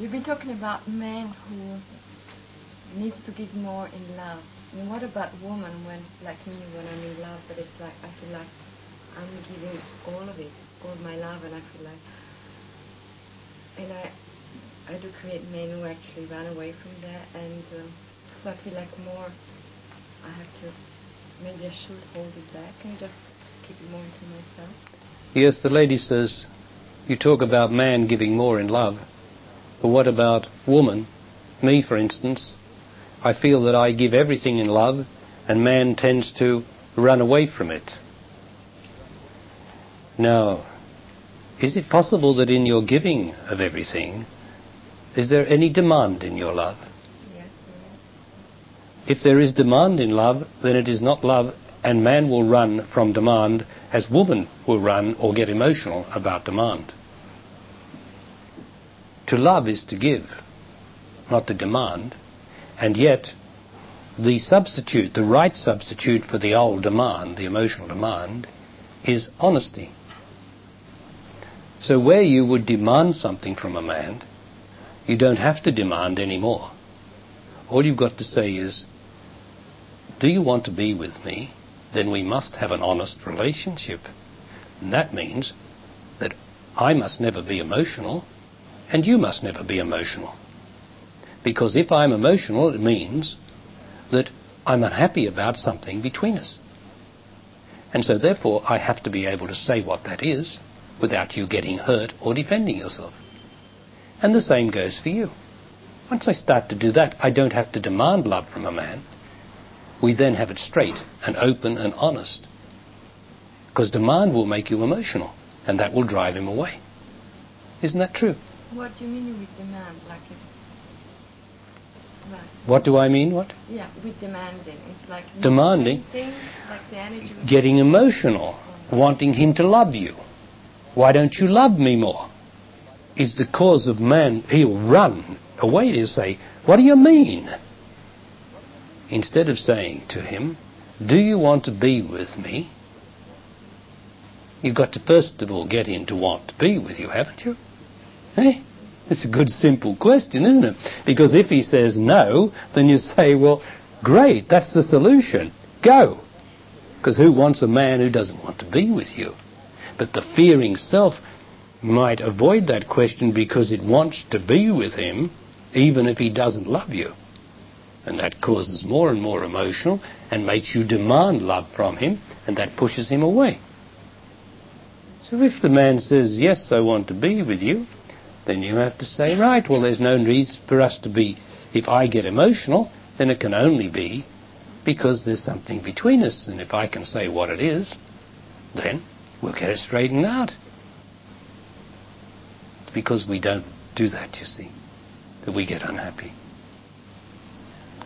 You've been talking about men who needs to give more in love. And what about women when, like me, when I'm in love, but it's like I feel like I'm giving all of it, all my love, and I feel like, and I do create men who actually run away from that, and so I feel like more I have to, maybe I should hold it back and just keep it more into myself. Yes, the lady says, you talk about man giving more in love, but what about woman? Me, for instance, I feel that I give everything in love, and man tends to run away from it. Now, is it possible that in your giving of everything, is there any demand in your love? Yes. If there is demand in love, then it is not love, and man will run from demand as woman will run or get emotional about demand. To love is to give, not to demand, and yet the substitute, the right substitute for the old demand, the emotional demand, is honesty. So where you would demand something from a man, you don't have to demand any more. All you've got to say is, do you want to be with me? Then we must have an honest relationship. And that means that I must never be emotional, and you must never be emotional. Because if I'm emotional, it means that I'm unhappy about something between us. And so therefore I have to be able to say what that is without you getting hurt or defending yourself. And the same goes for you. Once I start to do that, I don't have to demand love from a man. We then have it straight and open and honest. Because demand will make you emotional, and that will drive him away. Isn't that true? What do you mean with demand? Like if, right. What do I mean? What? Yeah, with demanding. It's like demanding. Things, like the energy. Getting emotional, wanting him to love you. Why don't you love me more? Is the cause of man. He'll run away. He'll say, what do you mean? Instead of saying to him, do you want to be with me? You've got to first of all get him to want to be with you, haven't you? Eh? It's a good simple question, isn't it? Because if he says no, then you say, well, great, that's the solution. Go. Because who wants a man who doesn't want to be with you? But the fearing self might avoid that question because it wants to be with him even if he doesn't love you. And that causes more and more emotional and makes you demand love from him, and that pushes him away. So if the man says, yes, I want to be with you, then you have to say, right, well, there's no need for us to be. If I get emotional, then it can only be because there's something between us. And if I can say what it is, then we'll get it straightened out. It's because we don't do that, you see, that we get unhappy.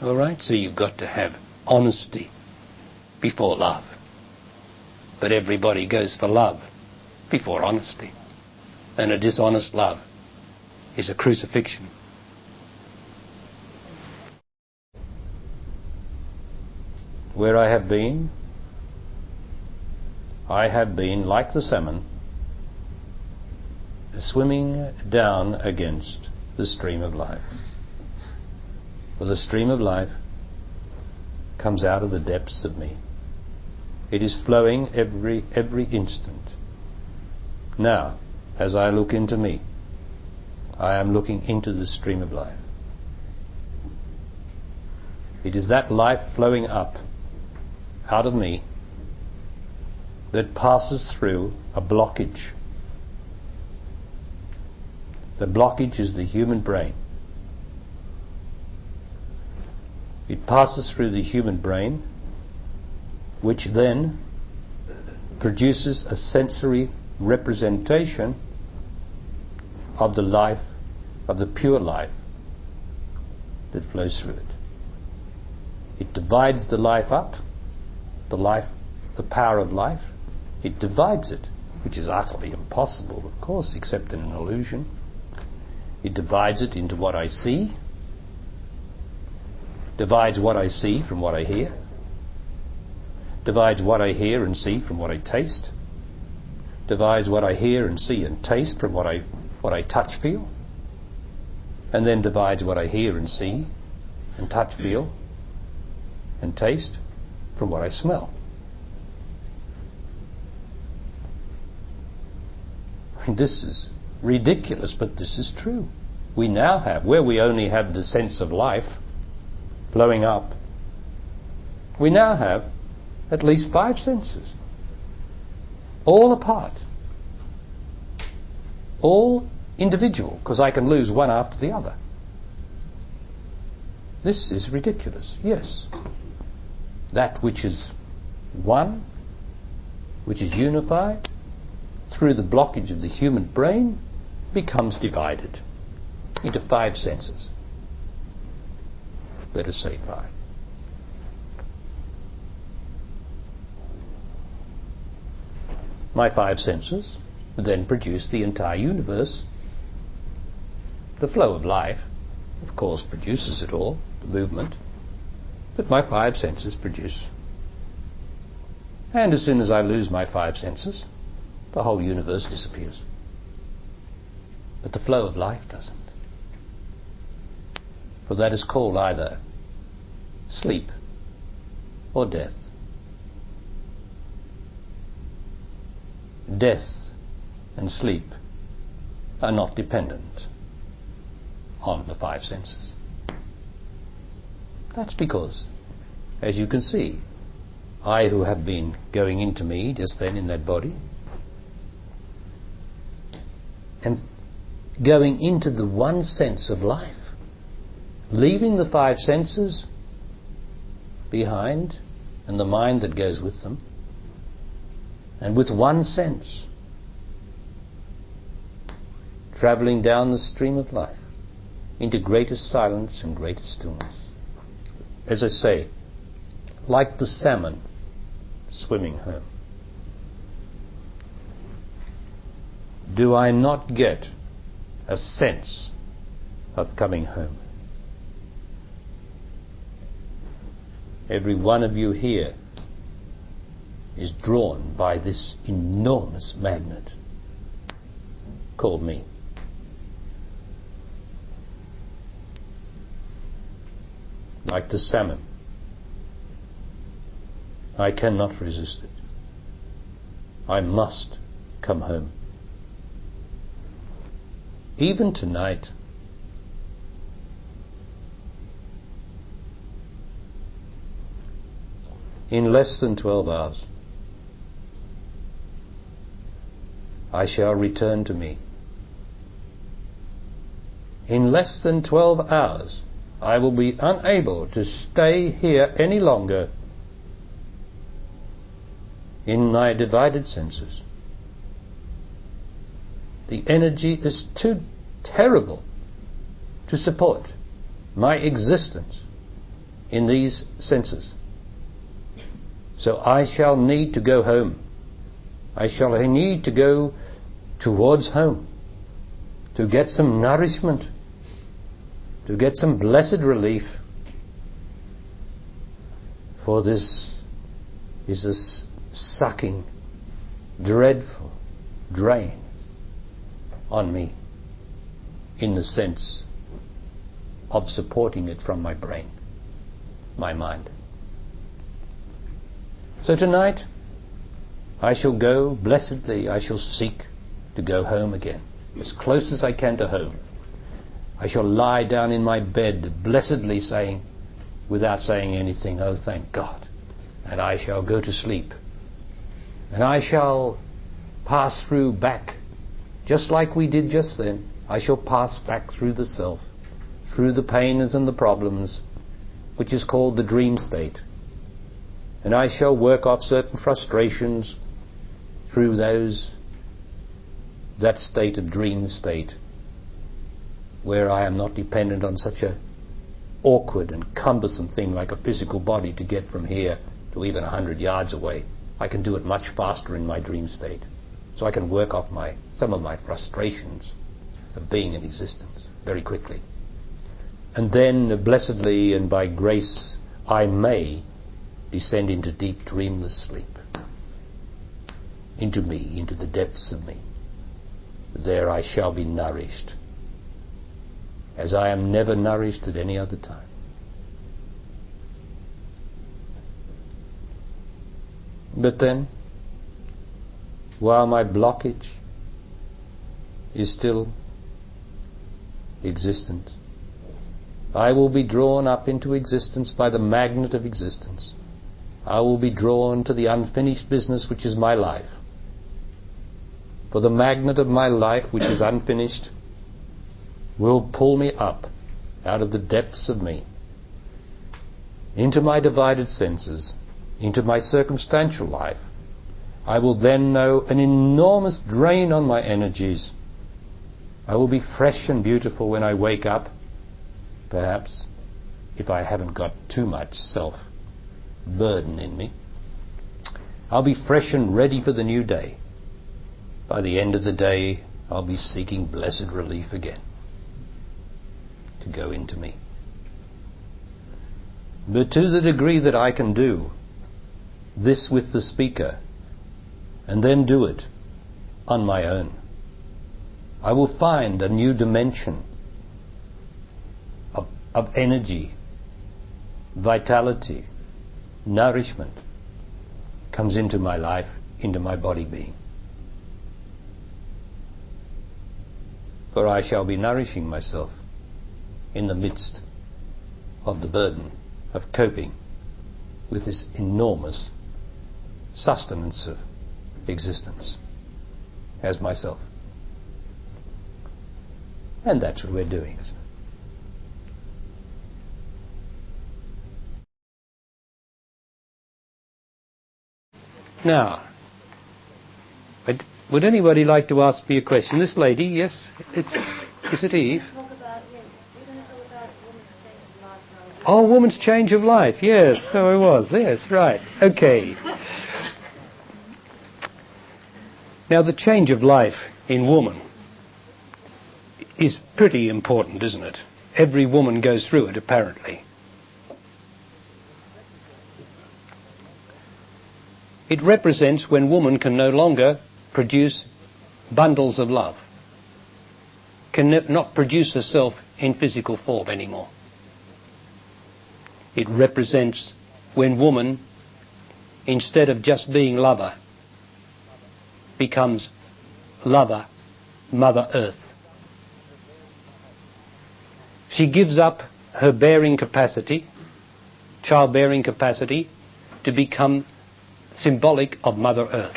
All right, so you've got to have honesty before love. But everybody goes for love before honesty. And a dishonest love is a crucifixion. Where I have been like the salmon swimming down against the stream of life. For the stream of life comes out of the depths of me. It is flowing every instant. Now, as I look into me, I am looking into the stream of life. It is that life flowing up out of me that passes through a blockage. The blockage is the human brain. It passes through the human brain, which then produces a sensory representation of the life, of the pure life that flows through it. It divides the life up, the power of life. It divides it, which is utterly impossible, of course, except in an illusion. It divides it into what I see, divides what I see from what I hear, divides what I hear and see from what I taste, divides what I hear and see and taste from what I touch, feel. and then divides what I hear and see and touch, feel and taste from what I smell. I mean, this is ridiculous, but this is true. We now have, where we only have the sense of life blowing up, we now have at least 5 senses, all apart, all individual, because I can lose one after the other. This is ridiculous, yes. That which is one, which is unified, through the blockage of the human brain, becomes divided into 5 senses. Let us say 5. My 5 senses then produce the entire universe. The flow of life, of course, produces it all, the movement, but my 5 senses produce. And as soon as I lose my 5 senses, the whole universe disappears. But the flow of life doesn't. For that is called either sleep or death. Death and sleep are not dependent on the 5 senses. That's because, as you can see, I who have been going into me just then in that body, am going into the one sense of life, leaving the 5 senses behind and the mind that goes with them, and with one sense travelling down the stream of life into greater silence and greater stillness. As I say, like the salmon swimming home. Do I not get a sense of coming home? Every one of you here is drawn by this enormous magnet called me. Like the salmon, I cannot resist it. I must come home. Even tonight, in less than 12 hours, I shall return to me. In less than 12 hours, I will be unable to stay here any longer in my divided senses. The energy is too terrible to support my existence in these senses. So I shall need to go home. I shall need to go towards home to get some nourishment, to get some blessed relief. For this is a sucking, dreadful drain on me in the sense of supporting it from my brain, my mind. So tonight I shall go blessedly, I shall seek to go home again, as close as I can to home. I shall lie down in my bed blessedly saying, without saying anything, oh thank God, and I shall go to sleep. And I shall pass through back, just like we did just then. I shall pass back through the self, through the pains and the problems, which is called the dream state. And I shall work off certain frustrations through that state of dream state, where I am not dependent on such a awkward and cumbersome thing like a physical body to get from here to even 100 yards away. I can do it much faster in my dream state. So I can work off some of my frustrations of being in existence very quickly. And then, blessedly and by grace, I may descend into deep dreamless sleep. Into me, into the depths of me. There I shall be nourished as I am never nourished at any other time. But then, while my blockage is still existent, I will be drawn up into existence by the magnet of existence. I will be drawn to the unfinished business which is my life. For the magnet of my life, which is unfinished, will pull me up out of the depths of me, into my divided senses, into my circumstantial life. I will then know an enormous drain on my energies. I will be fresh and beautiful when I wake up, perhaps, if I haven't got too much self-burden in me. I'll be fresh and ready for the new day. By the end of the day, I'll be seeking blessed relief again to go into me. But to the degree that I can do this with the speaker, and then do it on my own, I will find a new dimension of energy, vitality, nourishment comes into my life, into my body being. For I shall be nourishing myself in the midst of the burden of coping with this enormous sustenance of existence as myself. And that's what we're doing, isn't it? Now, would anybody like to ask me a question? This lady, yes? Is it Eve? Oh, woman's change of life. Yes, so it was. Yes, right. Okay. Now, the change of life in woman is pretty important, isn't it? Every woman goes through it, apparently. It represents when woman can no longer produce bundles of love, can not produce herself in physical form anymore. It represents when woman, instead of just being lover, becomes lover, Mother Earth. She gives up her bearing capacity, childbearing capacity, to become symbolic of Mother Earth.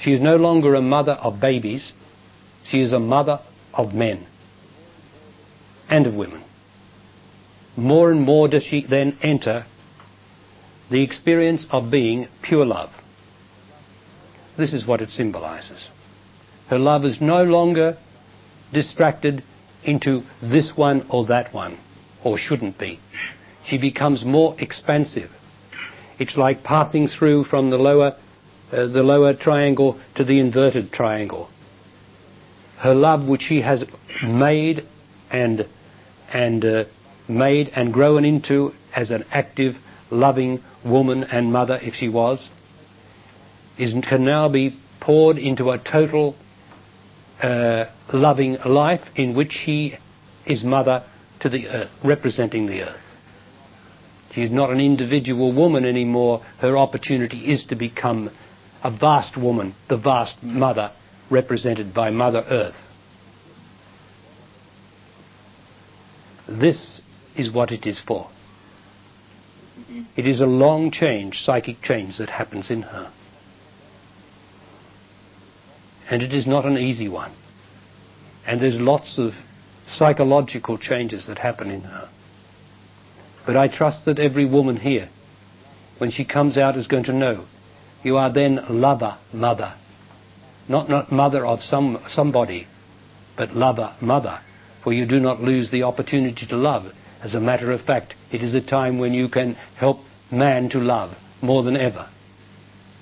She is no longer a mother of babies, she is a mother of men and of women. More and more does she then enter the experience of being pure love. This is what it symbolizes. Her love is no longer distracted into this one or that one, or shouldn't be. She becomes more expansive. It's like passing through from the lower triangle to the inverted triangle. Her love, which she has made and grown into as an active, loving woman and mother, if she was, can now be poured into a total loving life in which she is mother to the earth, representing the earth. She is not an individual woman anymore. Her opportunity is to become a vast woman, the vast mother, represented by Mother Earth. This is what it is for. It is a long change, psychic change, that happens in her. And it is not an easy one. And there's lots of psychological changes that happen in her. But I trust that every woman here, when she comes out, is going to know you are then lover, mother. Not mother of somebody, but lover, mother. For you do not lose the opportunity to love. As a matter of fact, it is a time when you can help man to love more than ever.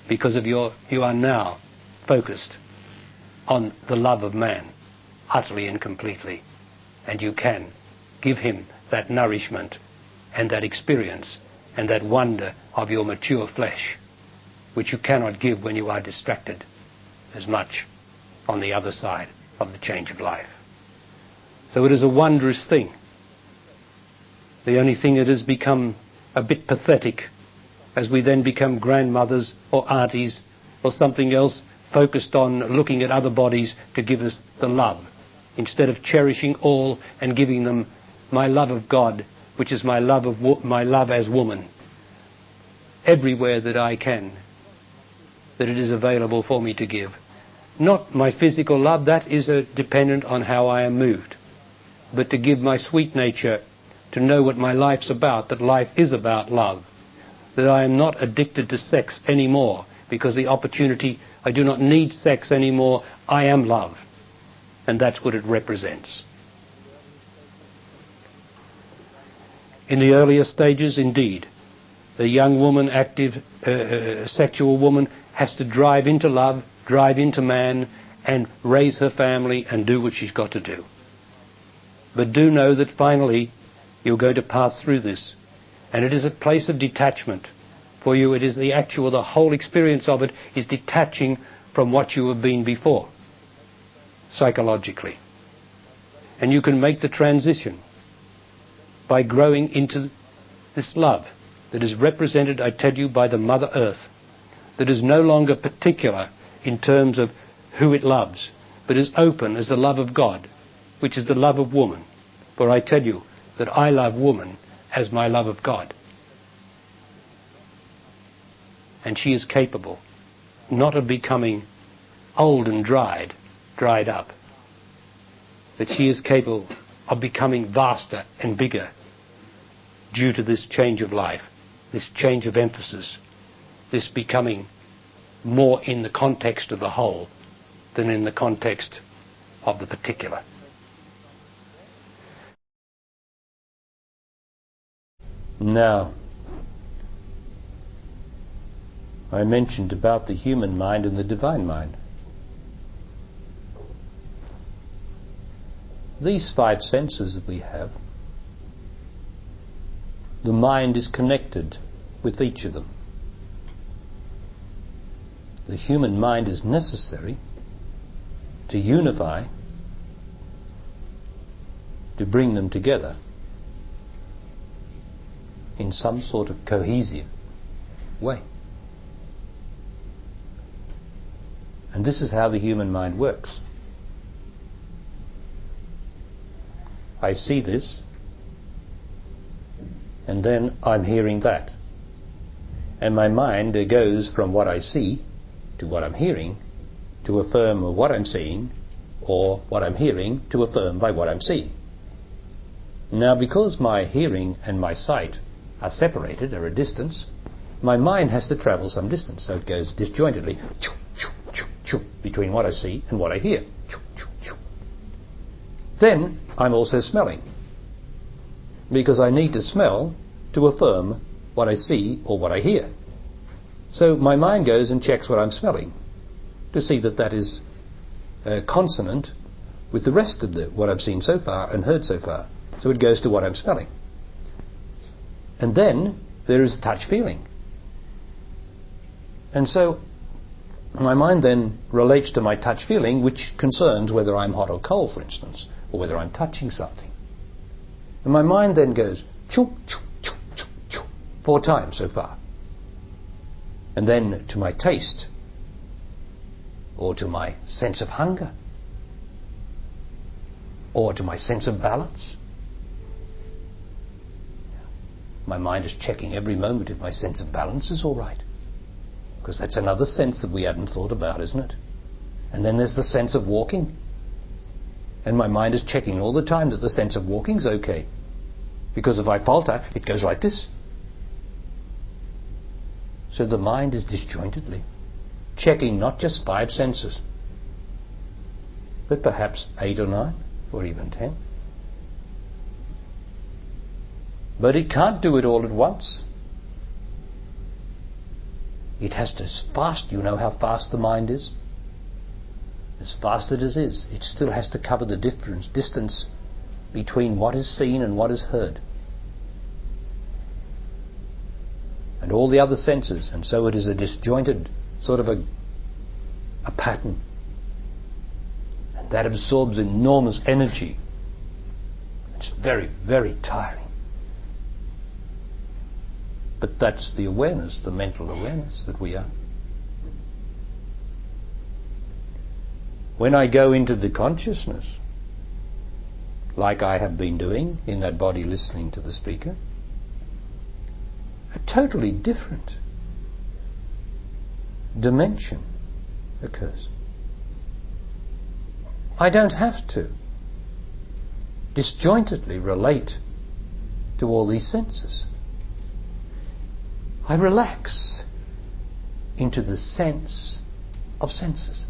Because of you are now focused on the love of man, utterly and completely. And you can give him that nourishment and that experience and that wonder of your mature flesh, which you cannot give when you are distracted as much on the other side of the change of life. So it is a wondrous thing. The only thing that has become a bit pathetic as we then become grandmothers or aunties or something else focused on looking at other bodies to give us the love, instead of cherishing all and giving them my love of God, which is my love as woman, everywhere that I can, that it is available for me to give. Not my physical love, that is dependent on how I am moved, but to give my sweet nature, to know what my life's about, that life is about love, that I am not addicted to sex anymore, because the opportunity, I do not need sex anymore, I am love. And that's what it represents. In the earlier stages, indeed, the young woman, active sexual woman, has to drive into love, drive into man, and raise her family and do what she's got to do. But do know that finally you're going to pass through this. And it is a place of detachment. For you, it is the whole experience of it is detaching from what you have been before, psychologically. And you can make the transition by growing into this love that is represented, I tell you, by the Mother Earth, that is no longer particular in terms of who it loves, but is open as the love of God, which is the love of woman. For I tell you that I love woman as my love of God. And she is capable not of becoming old and dried up, but she is capable of becoming vaster and bigger due to this change of life, this change of emphasis, this becoming more in the context of the whole than in the context of the particular. Now, I mentioned about the human mind and the divine mind. These five senses that we have, the mind is connected with each of them. The human mind is necessary to unify, to bring them together in some sort of cohesive way. And this is how the human mind works. I see this, and then I'm hearing that. And my mind goes from what I see to what I'm hearing, to affirm what I'm seeing, or what I'm hearing to affirm by what I'm seeing. Now, because my hearing and my sight are separated, are a distance, my mind has to travel some distance, so it goes disjointedly between what I see and what I hear. Then I'm also smelling, because I need to smell to affirm what I see or what I hear. So my mind goes and checks what I'm smelling to see that that is consonant with the rest of what I've seen so far and heard so far. So it goes to what I'm smelling. And then there is a touch feeling. And so my mind then relates to my touch feeling, which concerns whether I'm hot or cold, for instance, or whether I'm touching something. And my mind then goes choo, choo, choo, choo, choo, 4 times so far. And then to my taste, or to my sense of hunger, or to my sense of balance. My mind is checking every moment if my sense of balance is all right, because that's another sense that we hadn't thought about, isn't it? And then there's the sense of walking, and my mind is checking all the time that the sense of walking is okay, because if I falter, it goes like this. So the mind is disjointedly checking not just 5 senses, but perhaps 8 or 9 or even 10. But it can't do it all at once. It has to fast. You know how fast the mind is? As fast as it is, it still has to cover the distance between what is seen and what is heard, and all the other senses. And so it is a disjointed sort of a pattern, and that absorbs enormous energy very, very tiring. But that's the awareness, the mental awareness that we are. When I go into the consciousness, like I have been doing in that body listening to the speaker, a totally different dimension occurs. I don't have to disjointedly relate to all these senses. I relax into the sense of senses.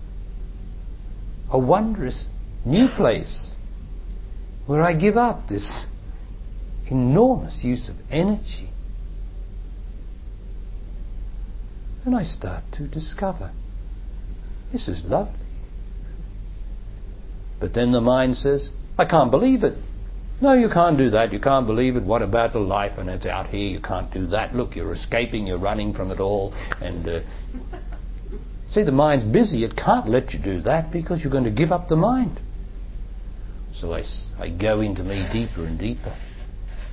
A wondrous new place where I give up this enormous use of energy. And I start to discover, this is lovely. But then the mind says, I can't believe it. No, you can't do that. You can't believe it. What about the life? And it's out here. You can't do that. Look, you're escaping. You're running from it all. And see, the mind's busy. It can't let you do that because you're going to give up the mind. So I go into me deeper and deeper.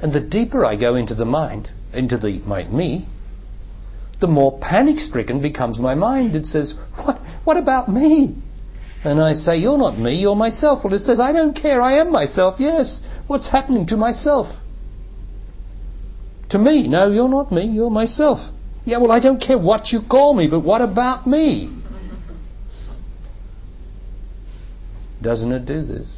And the deeper I go into the mind, into me, the more panic-stricken becomes my mind. It says, what about me? And I say, you're not me, you're myself. Well, it says, I don't care, I am myself, yes. What's happening to myself? To me, no, you're not me, you're myself. Yeah, well, I don't care what you call me, but what about me? Doesn't it do this?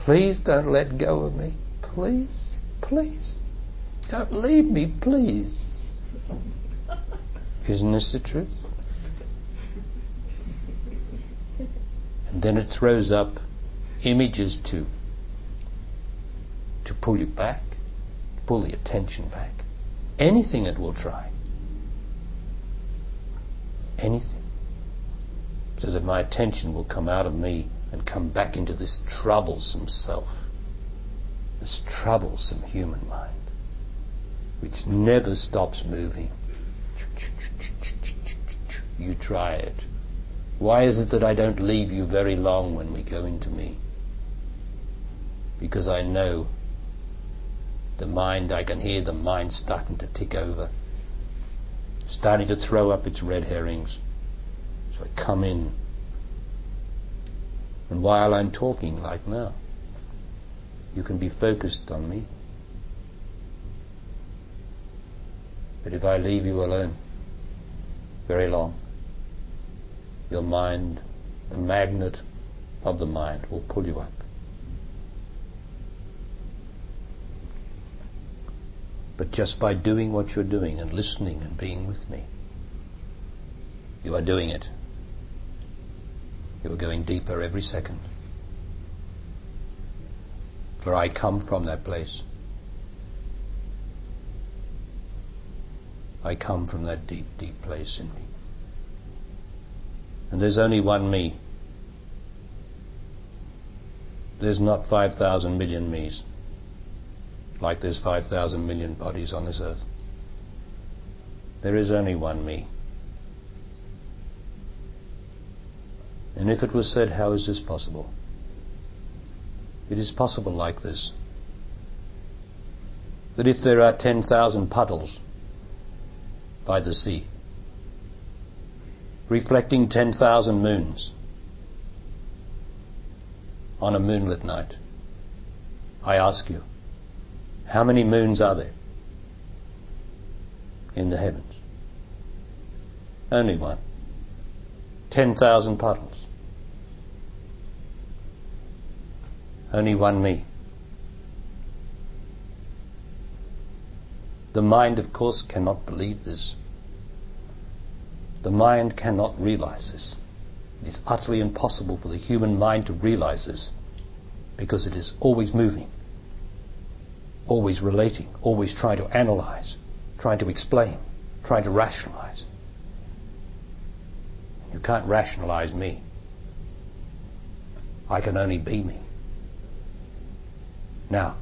Please don't let go of me. Please, please. Don't leave me, please. Isn't this the truth? And then it throws up images to pull you back, to pull the attention back. Anything it will try. Anything. So that my attention will come out of me and come back into this troublesome self, this troublesome human mind, which never stops moving. You try it. Why is it that I don't leave you very long when we go into me? Because I know the mind, I can hear the mind starting to tick over, starting to throw up its red herrings. So I come in. And while I'm talking like now, you can be focused on me. But if I leave you alone very long, your mind, the magnet of the mind, will pull you up. But just by doing what you're doing and listening and being with me, you are doing it. You are going deeper every second. For I come from that place. I come from that deep, deep place in me. And there's only one me. There's not 5,000 million me's, like there's 5,000 million bodies on this earth. There is only one me. And if it was said, how is this possible? It is possible like this. That if there are 10,000 puddles by the sea, reflecting 10,000 moons on a moonlit night, I ask you, how many moons are there in the heavens? Only one. 10,000 puddles. Only one me. The mind, of course, cannot believe this. The mind cannot realize this. It is utterly impossible for the human mind to realize this, because it is always moving, always relating, always trying to analyze, trying to explain, trying to rationalize. You can't rationalize me. I can only be me. Now,